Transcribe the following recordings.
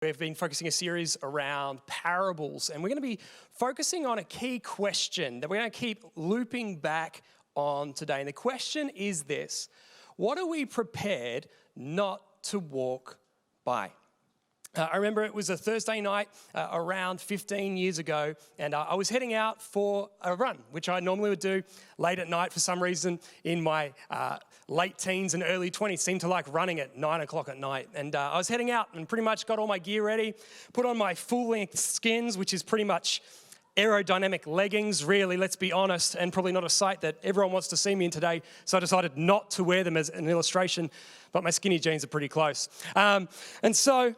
We've been focusing a series around parables, and we're going to be focusing on a key question that we're going to keep looping back on today. And the question is this: what are we prepared not to walk by? I remember it was a Thursday night around 15 years ago, and I was heading out for a run, which I normally would do late at night. For some reason, in my late teens and early 20s, seemed to like running at 9 o'clock at night. And I was heading out and pretty much got all my gear ready, put on my full-length skins, which is pretty much aerodynamic leggings, really, let's be honest, and probably not a sight that everyone wants to see me in today. So I decided not to wear them as an illustration, but my skinny jeans are pretty close. And so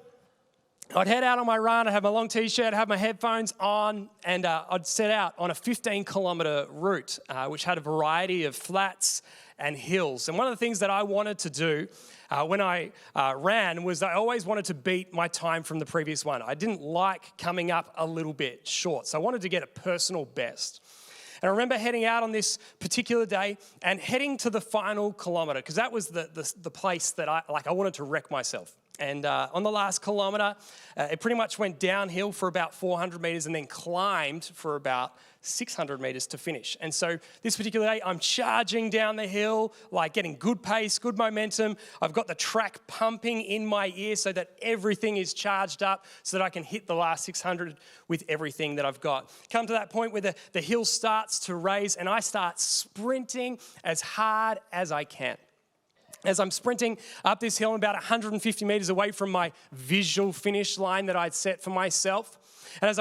I'd head out on my run, I'd have my long t-shirt, I'd have my headphones on, and I'd set out on a 15-kilometre route, which had a variety of flats and hills. And one of the things that I wanted to do when I ran was I always wanted to beat my time from the previous one. I didn't like coming up a little bit short, so I wanted to get a personal best. And I remember heading out on this particular day and heading to the final kilometre, because that was the place that I wanted to wreck myself. And on the last kilometre, it pretty much went downhill for about 400 metres and then climbed for about 600 metres to finish. And so this particular day, I'm charging down the hill, like getting good pace, good momentum. I've got the track pumping in my ear so that everything is charged up so that I can hit the last 600 with everything that I've got. Come to that point where the hill starts to raise and I start sprinting as hard as I can. As I'm sprinting up this hill, I'm about 150 metres away from my visual finish line that I'd set for myself. And as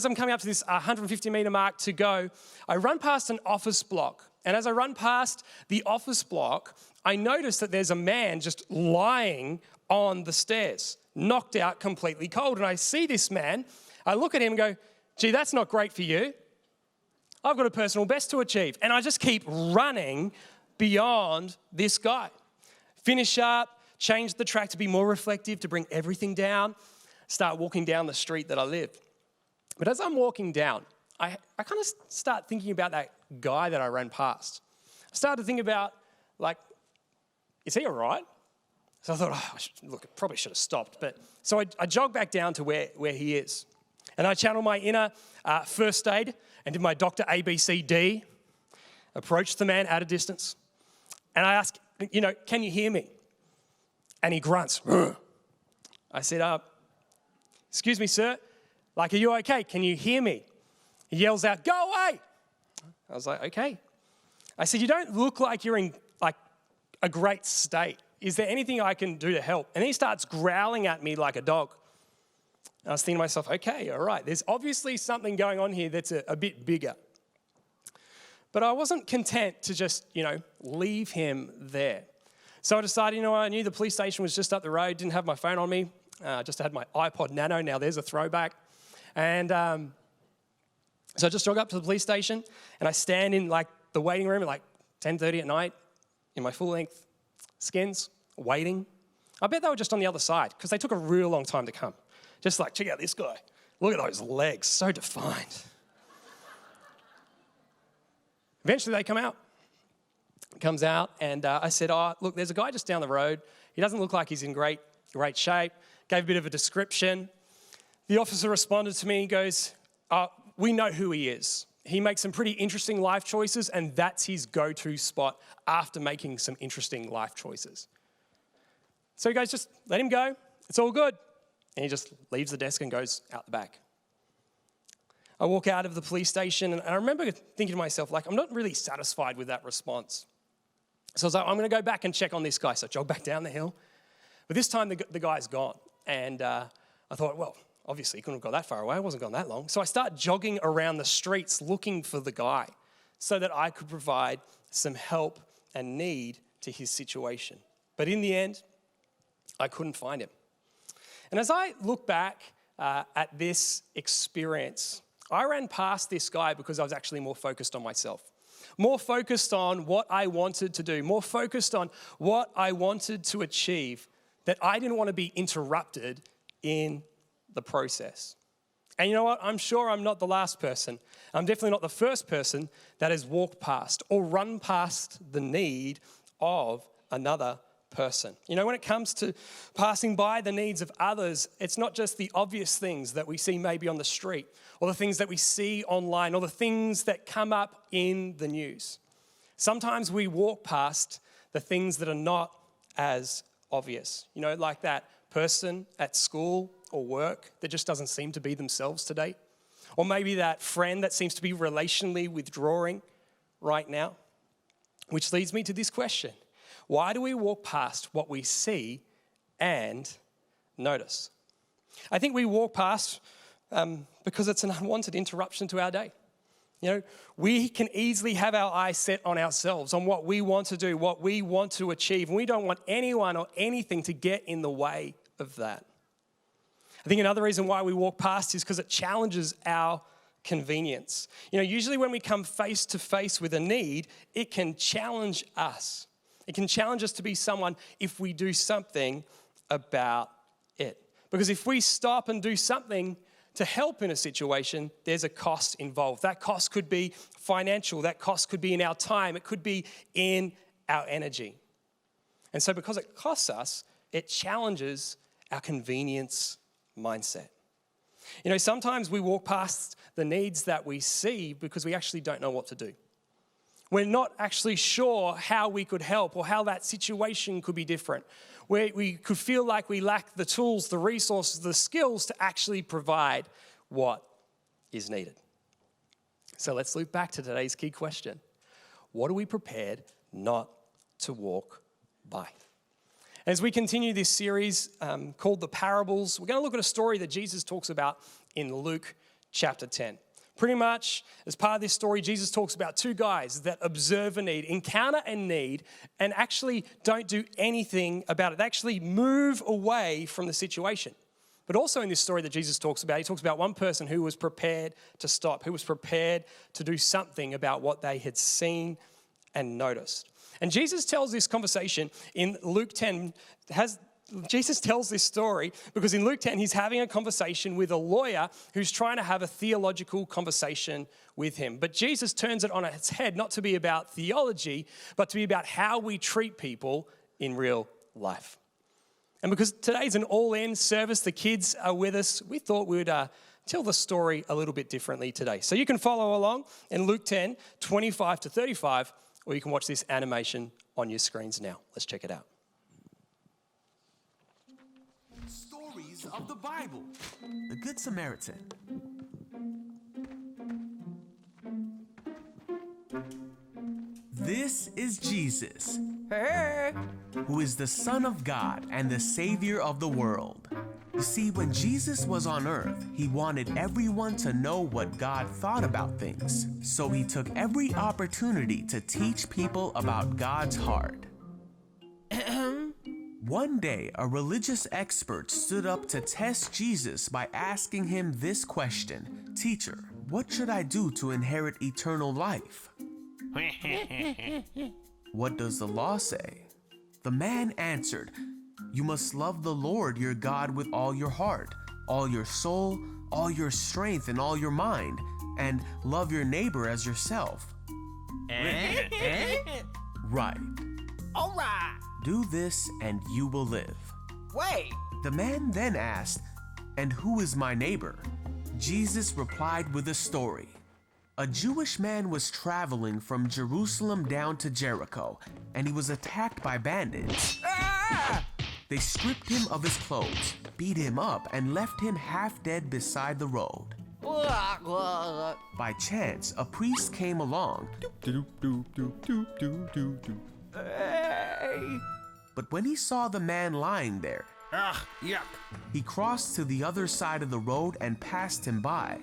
I'm coming up to this 150 metre mark to go, I run past an office block. And as I run past the office block, I notice that there's a man just lying on the stairs, knocked out, completely cold. And I see this man, I look at him and go, gee, that's not great for you. I've got a personal best to achieve. And I just keep running beyond this guy. Finish up, change the track to be more reflective, to bring everything down, start walking down the street that I live. But as I'm walking down, I kind of start thinking about that guy that I ran past. I started to think about, like, is he all right? So I thought, look, I probably should have stopped. But so I jogged back down to where he is. And I channeled my inner first aid and did my Dr. ABCD, approached the man at a distance. And I asked, can you hear me? And he grunts. Ugh. I said, excuse me, sir. Like, are you okay? Can you hear me? He yells out, go away. I was like, okay. I said, you don't look like you're in like a great state. Is there anything I can do to help? And he starts growling at me like a dog. And I was thinking to myself, okay, all right. There's obviously something going on here that's a bit bigger. But I wasn't content to just, leave him there. So I decided, I knew the police station was just up the road, didn't have my phone on me, just had my iPod Nano. Now there's a throwback. And so I just jog up to the police station and I stand in the waiting room at 10:30 at night in my full-length skins, waiting. I bet they were just on the other side because they took a real long time to come. Just check out this guy. Look at those legs, so defined. Eventually they come out. Comes out and I said, look, there's a guy just down the road. He doesn't look like he's in great shape. Gave a bit of a description. The officer responded to me and goes, we know who he is. He makes some pretty interesting life choices and that's his go-to spot after making some interesting life choices. So he goes, just let him go. It's all good. And he just leaves the desk and goes out the back. I walk out of the police station and I remember thinking to myself, I'm not really satisfied with that response. So I was like, I'm going to go back and check on this guy. So I jog back down the hill. But this time the guy's gone. And I thought, well, obviously he couldn't have got that far away. I wasn't gone that long. So I start jogging around the streets looking for the guy so that I could provide some help and need to his situation. But in the end, I couldn't find him. And as I look back at this experience, I ran past this guy because I was actually more focused on myself, more focused on what I wanted to do, more focused on what I wanted to achieve, that I didn't want to be interrupted in the process. And you know what? I'm sure I'm not the last person. I'm definitely not the first person that has walked past or run past the need of another person. You know, when it comes to passing by the needs of others, it's not just the obvious things that we see maybe on the street or the things that we see online or the things that come up in the news. Sometimes we walk past the things that are not as obvious. You know, like that person at school or work that just doesn't seem to be themselves today. Or maybe that friend that seems to be relationally withdrawing right now. Which leads me to this question. Why do we walk past what we see and notice? I think we walk past because it's an unwanted interruption to our day. You know, we can easily have our eyes set on ourselves, on what we want to do, what we want to achieve, and we don't want anyone or anything to get in the way of that. I think another reason why we walk past is because it challenges our convenience. You know, usually when we come face to face with a need, it can challenge us. It can challenge us to be someone if we do something about it. Because if we stop and do something to help in a situation, there's a cost involved. That cost could be financial. That cost could be in our time. It could be in our energy. And so because it costs us, it challenges our convenience mindset. You know, sometimes we walk past the needs that we see because we actually don't know what to do. We're not actually sure how we could help or how that situation could be different. We could feel like we lack the tools, the resources, the skills to actually provide what is needed. So let's loop back to today's key question. What are we prepared not to walk by? As we continue this series called The Parables, we're going to look at a story that Jesus talks about in Luke chapter 10. Pretty much, as part of this story, Jesus talks about two guys that observe a need, encounter a need, and actually don't do anything about it. They actually move away from the situation. But also in this story that Jesus talks about, he talks about one person who was prepared to stop, who was prepared to do something about what they had seen and noticed. And Jesus tells this conversation in Luke 10, Jesus tells this story because in Luke 10, he's having a conversation with a lawyer who's trying to have a theological conversation with him. But Jesus turns it on its head, not to be about theology, but to be about how we treat people in real life. And because today's an all-in service, the kids are with us, we thought we would tell the story a little bit differently today. So you can follow along in Luke 10, 25 to 35, or you can watch this animation on your screens now. Let's check it out. Stories of the Bible. The Good Samaritan. This is Jesus, who is the Son of God and the Savior of the world. You see, when Jesus was on earth, he wanted everyone to know what God thought about things. So he took every opportunity to teach people about God's heart. One day, a religious expert stood up to test Jesus by asking him this question: "Teacher, what should I do to inherit eternal life?" What does the law say? The man answered, "You must love the Lord your God with all your heart, all your soul, all your strength, and all your mind, and love your neighbor as yourself." Right. All right. Do this and you will live. Wait. The man then asked, "And who is my neighbor?" Jesus replied with a story. A Jewish man was traveling from Jerusalem down to Jericho, and he was attacked by bandits. Ah! They stripped him of his clothes, beat him up, and left him half dead beside the road. By chance, a priest came along. But when he saw the man lying there, Yuck. he crossed to the other side of the road and passed him by.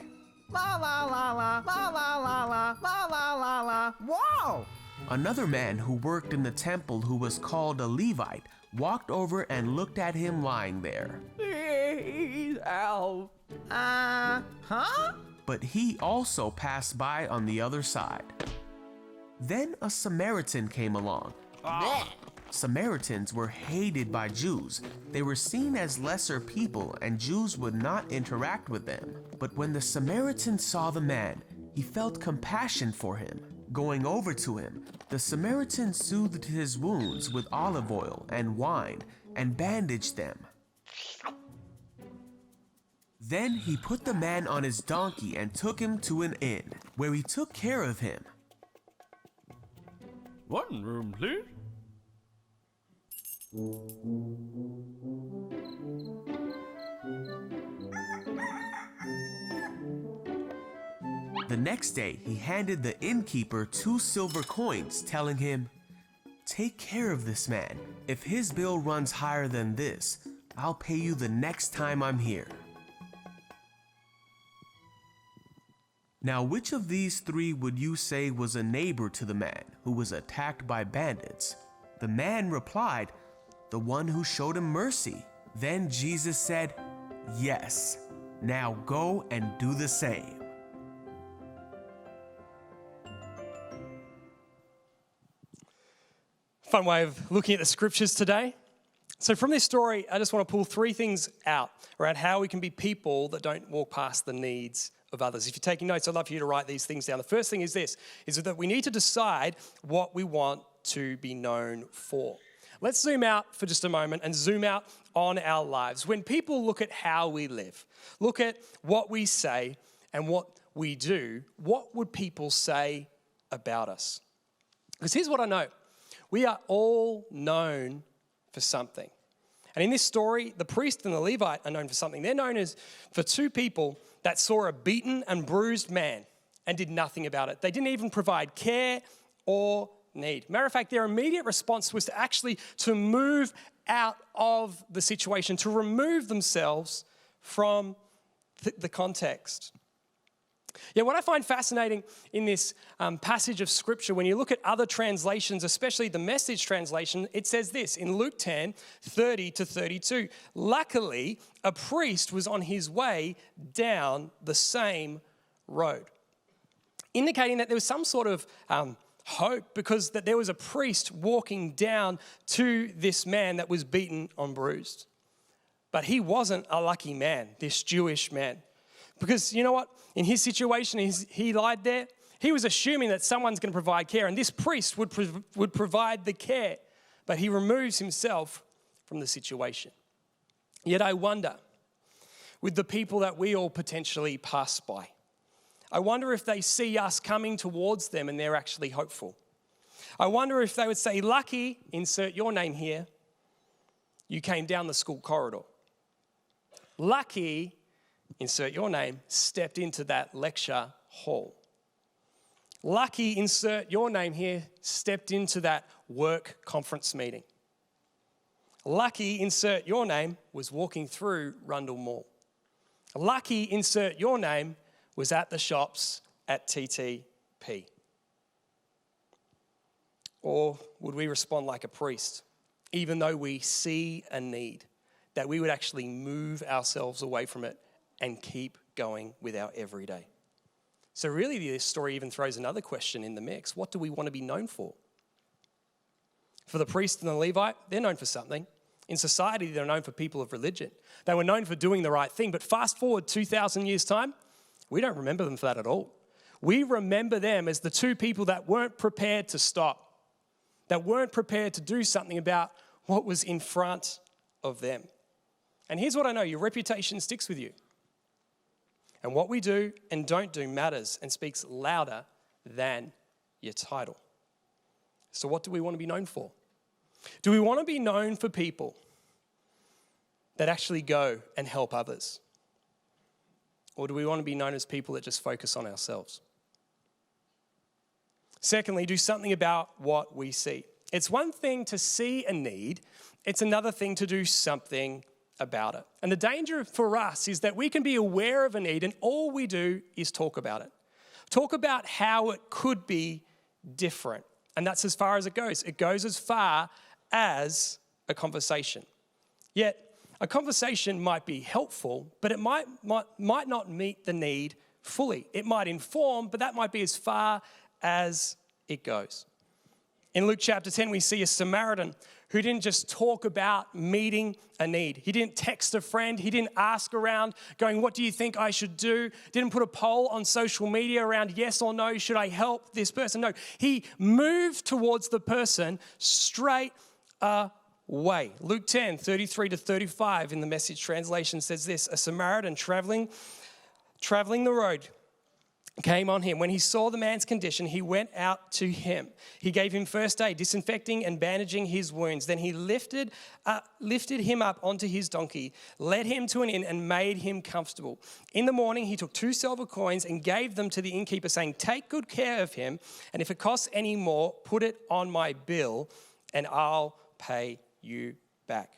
La la la la la la la la la la la la. Whoa! Another man who worked in the temple, who was called a Levite, walked over and looked at him lying there. Please help. Huh? But he also passed by on the other side. Then a Samaritan came along. Samaritans were hated by Jews. They were seen as lesser people, and Jews would not interact with them. But when the Samaritan saw the man, he felt compassion for him. Going over to him, the Samaritan soothed his wounds with olive oil and wine and bandaged them. Then he put the man on his donkey and took him to an inn, where he took care of him. One room, please. The next day, he handed the innkeeper 2 silver coins, telling him, "Take care of this man. If his bill runs higher than this, I'll pay you the next time I'm here." Now, which of these 3 would you say was a neighbor to the man who was attacked by bandits? The man replied, "The one who showed him mercy." Then Jesus said, "Yes, now go and do the same." Fun way of looking at the scriptures today. So from this story, I just want to pull 3 things out around how we can be people that don't walk past the needs of others. If you're taking notes, I'd love for you to write these things down. The first thing is this, is that we need to decide what we want to be known for. Let's zoom out for just a moment and zoom out on our lives. When people look at how we live, look at what we say and what we do, what would people say about us? Because here's what I know. We are all known for something. And in this story, the priest and the Levite are known for something. They're known as for 2 people that saw a beaten and bruised man and did nothing about it. They didn't even provide care or need. Matter of fact, their immediate response was to move out of the situation, to remove themselves from the context. Yeah, what I find fascinating in this passage of scripture, when you look at other translations, especially the Message translation, it says this in Luke 10, 30 to 32. Luckily, a priest was on his way down the same road, indicating that there was some sort of hope because that there was a priest walking down to this man that was beaten and bruised. But he wasn't a lucky man, this Jewish man. Because you know what? In his situation, he lied there. He was assuming that someone's going to provide care, and this priest would provide the care. But he removes himself from the situation. Yet I wonder, with the people that we all potentially pass by, I wonder if they see us coming towards them and they're actually hopeful. I wonder if they would say, "Lucky, insert your name here, you came down the school corridor. Lucky, insert your name, stepped into that lecture hall. Lucky, insert your name here, stepped into that work conference meeting. Lucky, insert your name, was walking through Rundle Mall. Lucky, insert your name, was at the shops at TTP." Or would we respond like a priest, even though we see a need, that we would actually move ourselves away from it and keep going with our everyday? So really, this story even throws another question in the mix. What do we want to be known for? For the priest and the Levite, they're known for something. In society, they're known for people of religion. They were known for doing the right thing. But fast forward 2,000 years' time, we don't remember them for that at all. We remember them as the 2 people that weren't prepared to stop, that weren't prepared to do something about what was in front of them. And here's what I know, your reputation sticks with you. And what we do and don't do matters and speaks louder than your title. So what do we want to be known for? Do we want to be known for people that actually go and help others? Or do we want to be known as people that just focus on ourselves? Secondly, do something about what we see. It's one thing to see a need. It's another thing to do something about it. And the danger for us is that we can be aware of a need and all we do is talk about it. Talk about how it could be different. And that's as far as it goes. It goes as far as a conversation. Yet, a conversation might be helpful, but it might not meet the need fully. It might inform, but that might be as far as it goes. In Luke chapter 10, we see a Samaritan who didn't just talk about meeting a need. He didn't text a friend. He didn't ask around going, what do you think I should do? Didn't put a poll on social media around yes or no, should I help this person? No, he moved towards the person straight away. Luke 10, 33 to 35 in the Message translation says this, a Samaritan traveling the road came on him. When he saw the man's condition, he went out to him. He gave him first aid, disinfecting and bandaging his wounds. Then he lifted him up onto his donkey, led him to an inn and made him comfortable. In the morning, he took 2 silver coins and gave them to the innkeeper, saying, take good care of him, and if it costs any more, put it on my bill and I'll pay you back.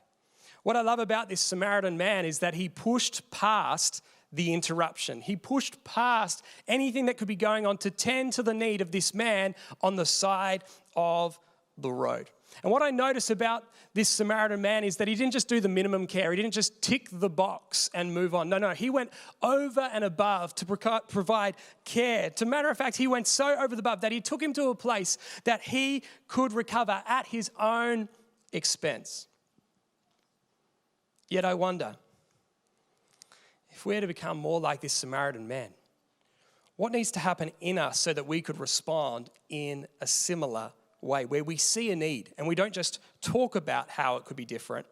What I love about this Samaritan man is that he pushed past the interruption. He pushed past anything that could be going on to tend to the need of this man on the side of the road. And what I notice about this Samaritan man is that he didn't just do the minimum care. He didn't just tick the box and move on. No, he went over and above to provide care. To matter of fact, he went so over the above that he took him to a place that he could recover at his own expense. Yet I wonder, if we're to become more like this Samaritan man, what needs to happen in us so that we could respond in a similar way, where we see a need and we don't just talk about how it could be different,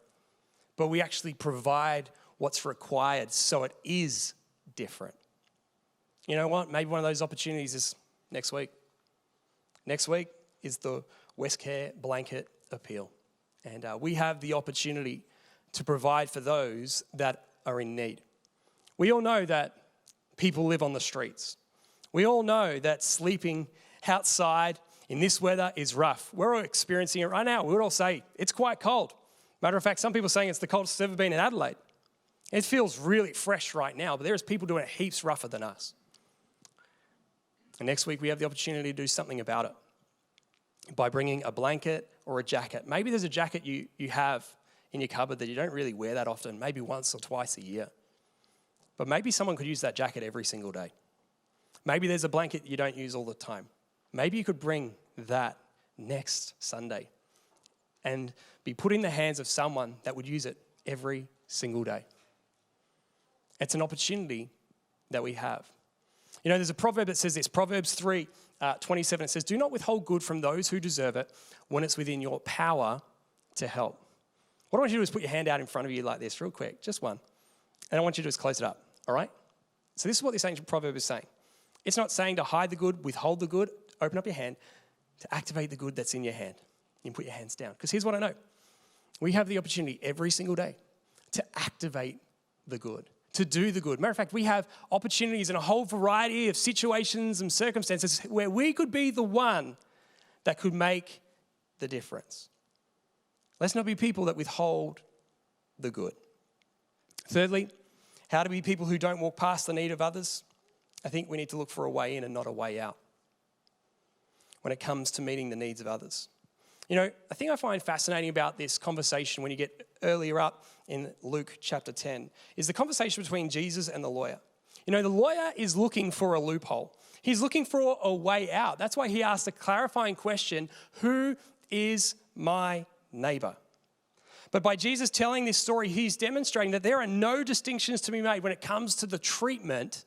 but we actually provide what's required so it is different? You know what? Maybe one of those opportunities is next week. Next week is the Westcare blanket appeal. And we have the opportunity to provide for those that are in need. We all know that people live on the streets. We all know that sleeping outside in this weather is rough. We're all experiencing it right now. We would all say it's quite cold. Matter of fact, some people are saying it's the coldest it's ever been in Adelaide. It feels really fresh right now, but there's people doing it heaps rougher than us. And next week we have the opportunity to do something about it by bringing a blanket or a jacket. Maybe there's a jacket you have in your cupboard that you don't really wear that often, maybe once or twice a year. But maybe someone could use that jacket every single day. Maybe there's a blanket you don't use all the time. Maybe you could bring that next Sunday and be put in the hands of someone that would use it every single day. It's an opportunity that we have. You know, there's a proverb that says this, Proverbs 3:27. It says, do not withhold good from those who deserve it when it's within your power to help. What I want you to do is put your hand out in front of you like this real quick, just one. And I want you to just close it up, all right? So this is what this ancient proverb is saying. It's not saying to hide the good, withhold the good, open up your hand, to activate the good that's in your hand. You can put your hands down. Because here's what I know. We have the opportunity every single day to activate the good, to do the good. Matter of fact, we have opportunities in a whole variety of situations and circumstances where we could be the one that could make the difference. Let's not be people that withhold the good. Thirdly, how to be people who don't walk past the need of others. I think we need to look for a way in and not a way out when it comes to meeting the needs of others. You know, I think I find fascinating about this conversation when you get earlier up in Luke chapter 10 is the conversation between Jesus and the lawyer. You know, the lawyer is looking for a loophole. He's looking for a way out. That's why he asked a clarifying question, who is my neighbor? But by Jesus telling this story, he's demonstrating that there are no distinctions to be made when it comes to the treatment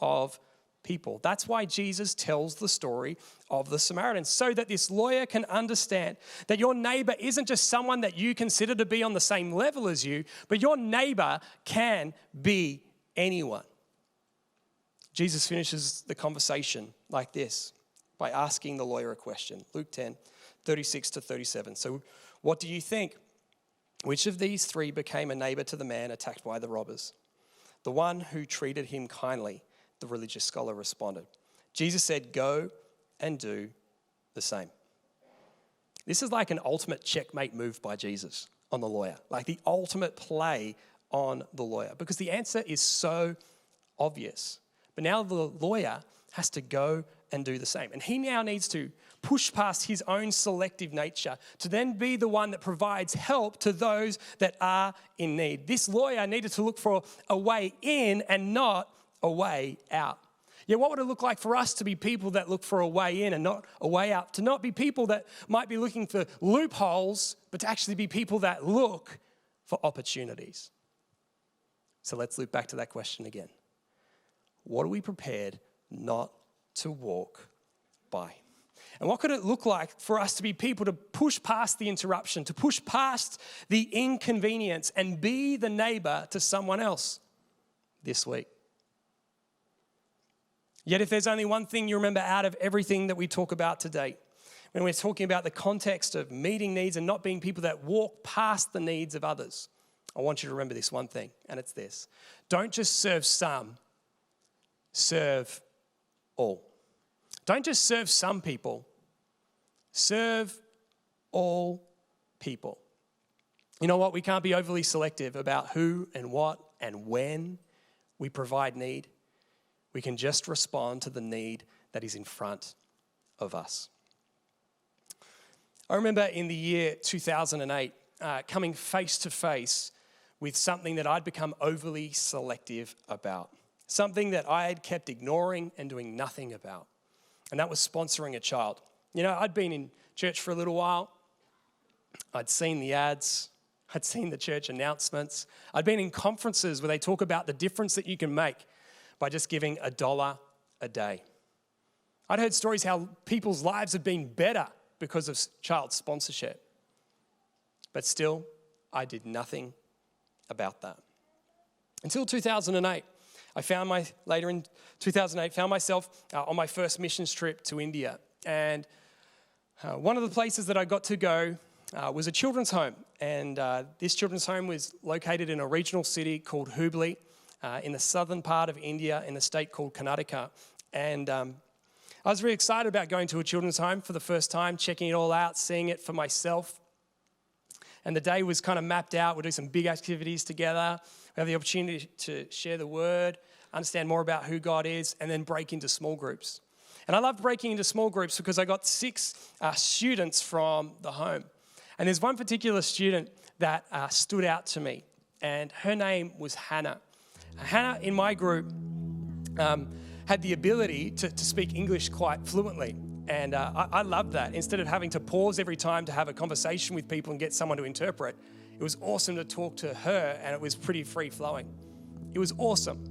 of people. That's why Jesus tells the story of the Samaritan, so that this lawyer can understand that your neighbor isn't just someone that you consider to be on the same level as you, but your neighbor can be anyone. Jesus finishes the conversation like this by asking the lawyer a question. Luke 10, 36 to 37. So what do you think? Which of these three became a neighbor to the man attacked by the robbers? The one who treated him kindly, the religious scholar responded. Jesus said, go and do the same. This is like an ultimate checkmate move by Jesus on the lawyer, like the ultimate play on the lawyer, because the answer is so obvious. But now the lawyer has to go and do the same. And he now needs to push past his own selective nature to then be the one that provides help to those that are in need. This lawyer needed to look for a way in and not a way out. Yeah, what would it look like for us to be people that look for a way in and not a way out? To not be people that might be looking for loopholes, but to actually be people that look for opportunities. So let's loop back to that question again. What are we prepared not to walk by? And what could it look like for us to be people to push past the interruption, to push past the inconvenience and be the neighbor to someone else this week? Yet if there's only one thing you remember out of everything that we talk about today, when we're talking about the context of meeting needs and not being people that walk past the needs of others, I want you to remember this one thing, and it's this. Don't just serve some, serve all. Don't just serve some people, serve all people. You know what? We can't be overly selective about who and what and when we provide need. We can just respond to the need that is in front of us. I remember in the year 2008 coming face to face with something that I'd become overly selective about, something that I had kept ignoring and doing nothing about, and that was sponsoring a child. You know, I'd been in church for a little while. I'd seen the ads. I'd seen the church announcements. I'd been in conferences where they talk about the difference that you can make by just giving $1 a day. I'd heard stories how people's lives had been better because of child sponsorship. But still, I did nothing about that. Until 2008. Later in 2008, found myself on my first missions trip to India. And one of the places that I got to go was a children's home. And this children's home was located in a regional city called Hubli in the southern part of India in a state called Karnataka. And I was really excited about going to a children's home for the first time, checking it all out, seeing it for myself. And the day was kind of mapped out. We'll do some big activities together. We have the opportunity to share the word, understand more about who God is, and then break into small groups. And I loved breaking into small groups because I got 6 students from the home. And there's one particular student that stood out to me, and her name was Hannah. Hannah, in my group, had the ability to speak English quite fluently. And I loved that. Instead of having to pause every time to have a conversation with people and get someone to interpret, it was awesome to talk to her, and it was pretty free-flowing. It was awesome.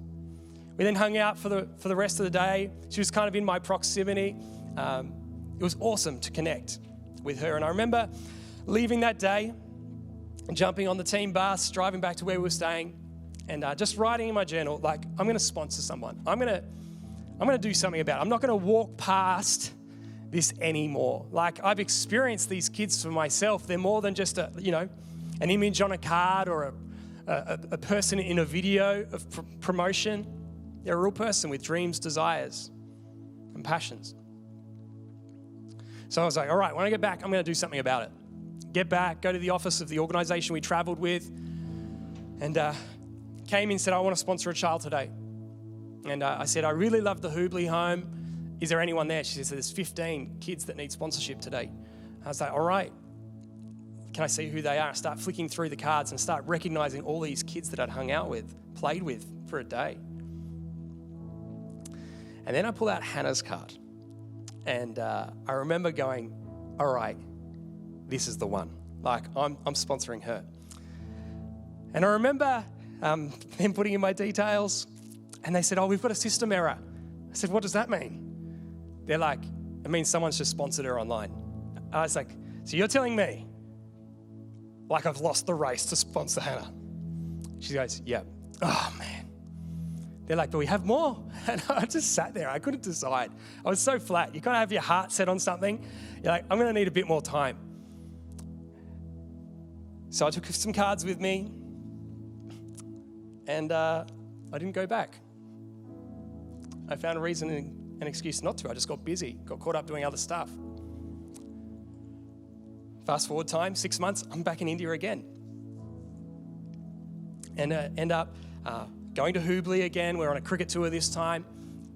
We then hung out for the rest of the day. She was kind of in my proximity. It was awesome to connect with her. And I remember leaving that day, jumping on the team bus, driving back to where we were staying, and just writing in my journal, like, I'm going to sponsor someone. I'm going to do something about it. I'm not going to walk past this anymore. Like, I've experienced these kids for myself. They're more than just an image on a card or a person in a video of promotion. They're a real person with dreams, desires, and passions. So I was like, all right, when I get back, I'm going to do something about it. Get back, go to the office of the organization we traveled with, and came in and said, I want to sponsor a child today. And I said, I really love the Hubli home. Is there anyone there? She said, there's 15 kids that need sponsorship today. I was like, all right. Can I see who they are? I start flicking through the cards and start recognizing all these kids that I'd hung out with, played with for a day. And then I pull out Hannah's card. And I remember going, all right, this is the one. Like, I'm sponsoring her. And I remember them putting in my details, and they said, oh, we've got a system error. I said, what does that mean? They're like, it means someone's just sponsored her online. I was like, so you're telling me, like, I've lost the race to sponsor Hannah? She goes, yeah. Oh, man. They're like, but we have more. And I just sat there. I couldn't decide. I was so flat. You kind of have your heart set on something. You're like, I'm going to need a bit more time. So I took some cards with me, and I didn't go back. I found a reason and an excuse not to. I just got busy, got caught up doing other stuff. Fast forward time, 6 months, I'm back in India again. And end up going to Hubli again. We're on a cricket tour this time.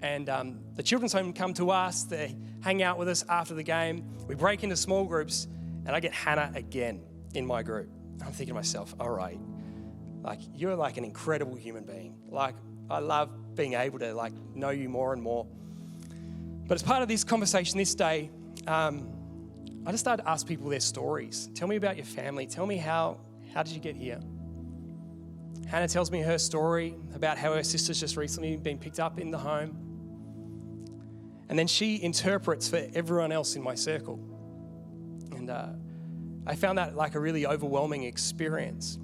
And the children's home come to us. They hang out with us after the game. We break into small groups, and I get Hannah again in my group. I'm thinking to myself, all right, like, you're like an incredible human being. Like, I love being able to like know you more and more. But as part of this conversation this day, I just started to ask people their stories. Tell me about your family. Tell me how did you get here? Hannah tells me her story about how her sister's just recently been picked up in the home. And then she interprets for everyone else in my circle. And I found that like a really overwhelming experience.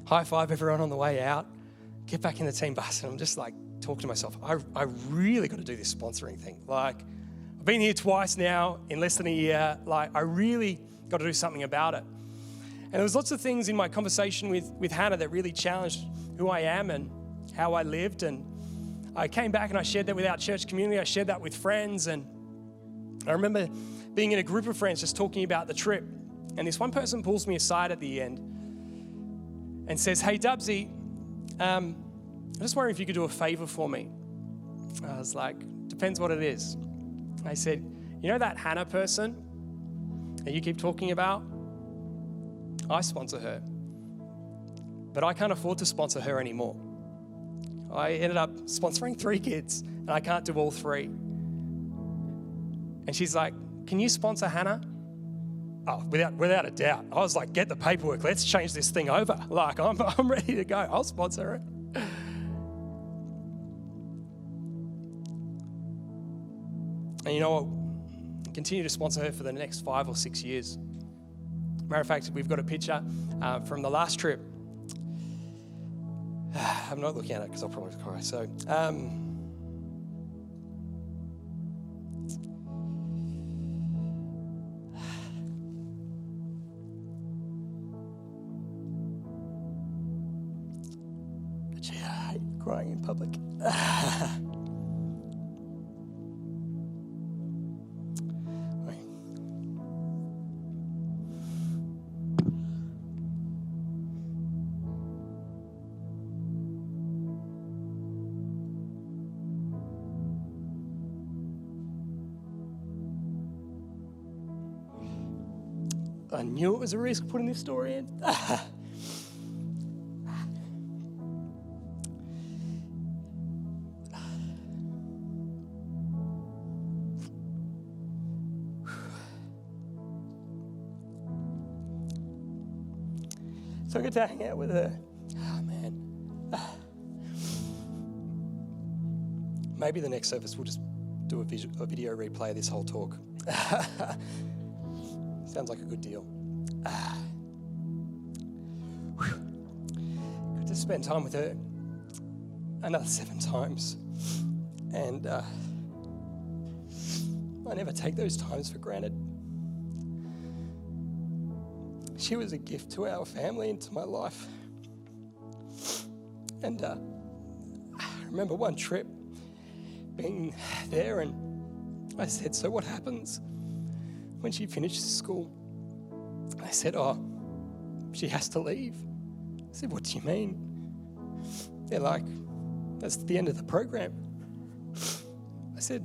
High five everyone on the way out. Get back in the team bus, and I'm just like talking to myself, I really got to do this sponsoring thing. Like, I've been here twice now in less than a year. Like, I really got to do something about it. And there was lots of things in my conversation with Hannah that really challenged who I am and how I lived. And I came back and I shared that with our church community. I shared that with friends. And I remember being in a group of friends just talking about the trip. And this one person pulls me aside at the end and says, "Hey, Dubsy, I'm just wondering if you could do a favor for me." I was like, "Depends what it is." I said, "You know that Hannah person that you keep talking about? I sponsor her, but I can't afford to sponsor her anymore. I ended up sponsoring 3 kids, and I can't do all 3. And she's like, "Can you sponsor Hannah?" Oh, without a doubt. I was like, "Get the paperwork. Let's change this thing over. Like, I'm ready to go. I'll sponsor it." And you know what? Continue to sponsor her for the next 5 or 6 years. Matter of fact, we've got a picture from the last trip. I'm not looking at it because I'll probably cry. So, but yeah, I hate crying in public. I knew it was a risk putting this story in. So I got to hang out with her. Oh, man. Maybe the next service we'll just do a video replay of this whole talk. Sounds like a good deal. Good to spend time with her another 7 times. And I never take those times for granted. She was a gift to our family and to my life. And I remember one trip being there, and I said, "So what happens when she finishes school?" I said, "Oh, she has to leave." I said, "What do you mean?" They're like, "That's the end of the program." I said,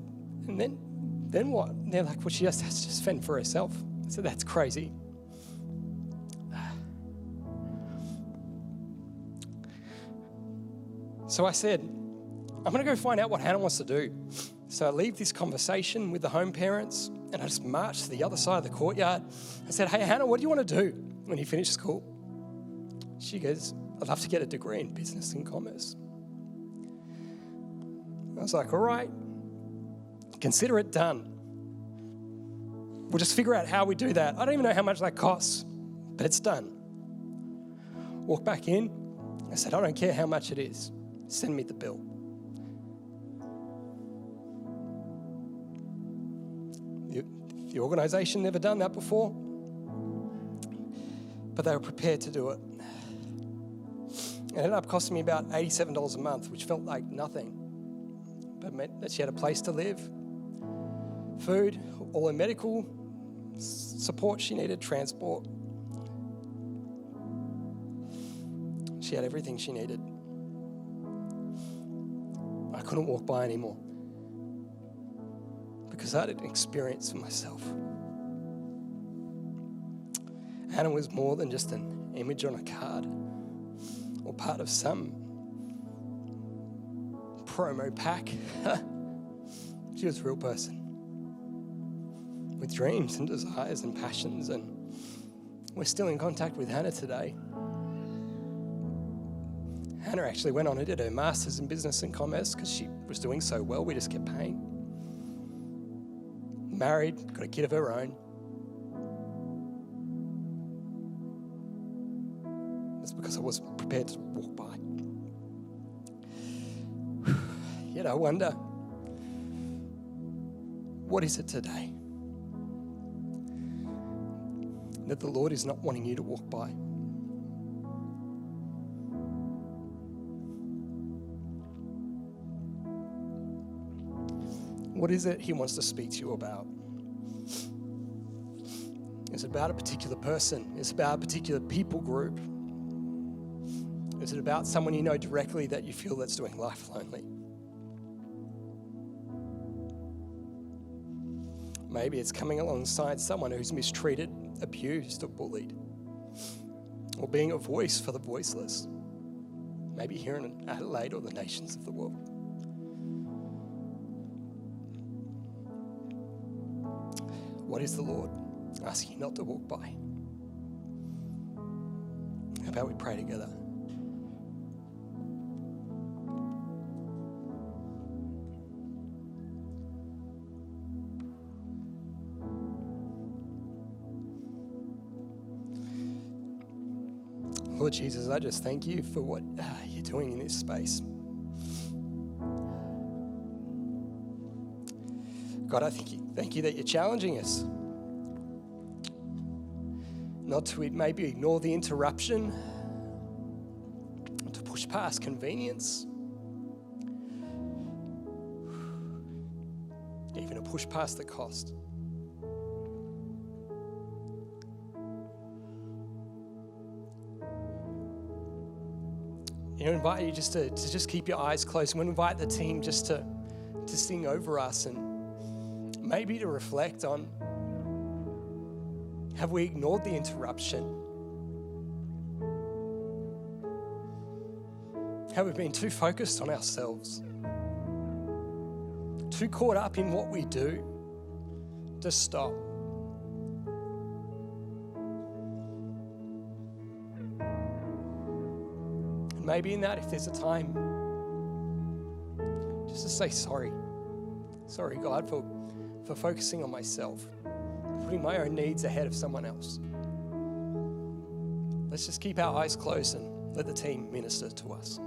"And then what?" And they're like, "Well, she just has to fend for herself." I said, "That's crazy." So I said, "I'm going to go find out what Hannah wants to do." So I leave this conversation with the home parents, and I just marched to the other side of the courtyard. I said, "Hey, Hannah, what do you want to do when you finish school?" She goes, "I'd love to get a degree in business and commerce." I was like, "All right, consider it done. We'll just figure out how we do that. I don't even know how much that costs, but it's done." Walk back in. I said, "I don't care how much it is. Send me the bill." The organisation never done that before, but they were prepared to do it. It ended up costing me about $87 a month, which felt like nothing, but it meant that she had a place to live, food, all her medical support she needed, transport. She had everything she needed. I couldn't walk by anymore because I had an experience for myself. Hannah was more than just an image on a card or part of some promo pack. She was a real person with dreams and desires and passions, and we're still in contact with Hannah today. Hannah actually went on and did her master's in business and commerce because she was doing so well. We just kept paying. Married, got a kid of her own. That's because I wasn't prepared to walk by. Yet I wonder, what is it today that the Lord is not wanting you to walk by? What is it he wants to speak to you about? Is it about a particular person? Is it about a particular people group? Is it about someone you know directly that you feel that's doing life lonely? Maybe it's coming alongside someone who's mistreated, abused, or bullied. Or being a voice for the voiceless. Maybe here in Adelaide or the nations of the world. What is the Lord asking you not to walk by? How about we pray together? Lord Jesus, I just thank you for what you're doing in this space. God, I thank you that you're challenging us. Not to maybe ignore the interruption, to push past convenience, even to push past the cost. I invite you just to just keep your eyes closed. We invite the team just to sing over us and maybe to reflect on, have we ignored the interruption? Have we been too focused on ourselves? Too caught up in what we do to stop? And maybe in that, if there's a time, just to say sorry. Sorry, God, for focusing on myself, putting my own needs ahead of someone else. Let's just keep our eyes closed and let the team minister to us.